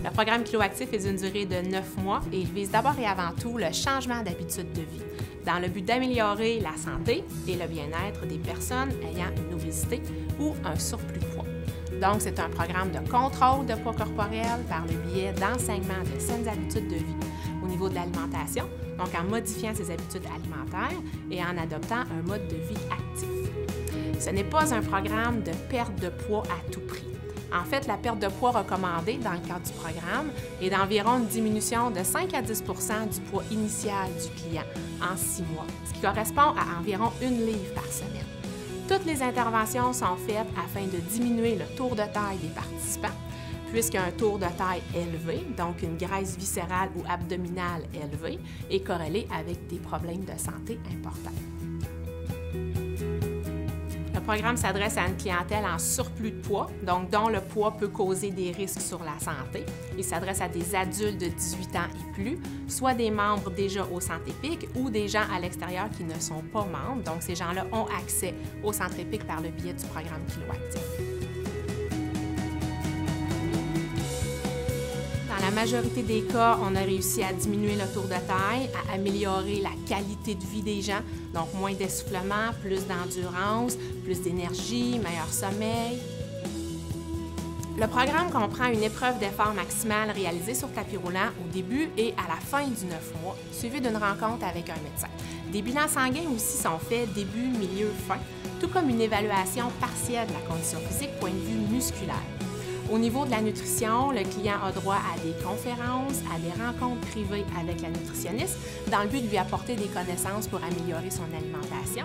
Le programme KiloActif est d'une durée de 9 mois et il vise d'abord et avant tout le changement d'habitude de vie, dans le but d'améliorer la santé et le bien-être des personnes ayant une obésité ou un surplus de poids. Donc, c'est un programme de contrôle de poids corporel par le biais d'enseignement de saines habitudes de vie au niveau de l'alimentation, donc en modifiant ses habitudes alimentaires et en adoptant un mode de vie actif. Ce n'est pas un programme de perte de poids à tout prix. En fait, la perte de poids recommandée dans le cadre du programme est d'environ une diminution de 5 à 10 du poids initial du client en 6 mois, ce qui correspond à environ 1 livre par semaine. Toutes les interventions sont faites afin de diminuer le tour de taille des participants, puisqu'un tour de taille élevé, donc une graisse viscérale ou abdominale élevée, est corrélé avec des problèmes de santé importants. Le programme s'adresse à une clientèle en surplus de poids, donc dont le poids peut causer des risques sur la santé. Il s'adresse à des adultes de 18 ans et plus, soit des membres déjà au Centre Épique ou des gens à l'extérieur qui ne sont pas membres. Donc, ces gens-là ont accès au Centre Épique par le biais du programme KiloActif. Dans la majorité des cas, on a réussi à diminuer le tour de taille, à améliorer la qualité de vie des gens, donc moins d'essoufflement, plus d'endurance, plus d'énergie, meilleur sommeil. Le programme comprend une épreuve d'effort maximal réalisée sur tapis roulant au début et à la fin du 9 mois, suivie d'une rencontre avec un médecin. Des bilans sanguins aussi sont faits début, milieu, fin, tout comme une évaluation partielle de la condition physique point de vue musculaire. Au niveau de la nutrition, le client a droit à des conférences, à des rencontres privées avec la nutritionniste dans le but de lui apporter des connaissances pour améliorer son alimentation.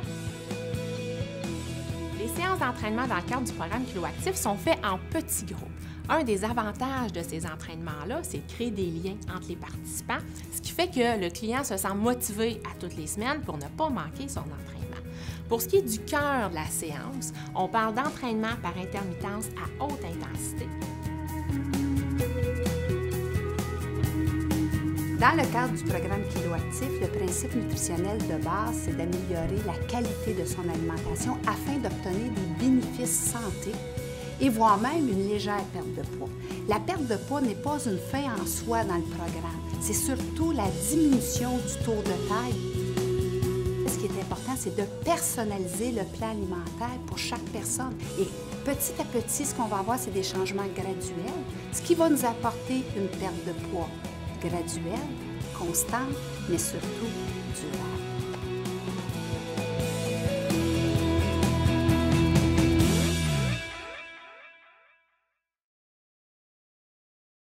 Les séances d'entraînement dans le cadre du programme KiloActif sont faites en petits groupes. Un des avantages de ces entraînements-là, c'est de créer des liens entre les participants, ce qui fait que le client se sent motivé à toutes les semaines pour ne pas manquer son entraînement. Pour ce qui est du cœur de la séance, on parle d'entraînement par intermittence à haute intensité. Dans le cadre du programme KiloActif, le principe nutritionnel de base, c'est d'améliorer la qualité de son alimentation afin d'obtenir des bénéfices santé et voire même une légère perte de poids. La perte de poids n'est pas une fin en soi dans le programme, c'est surtout la diminution du tour de taille. Ce qui est important, c'est de personnaliser le plan alimentaire pour chaque personne. Et petit à petit, ce qu'on va avoir, c'est des changements graduels, ce qui va nous apporter une perte de poids graduelle, constante, mais surtout durable.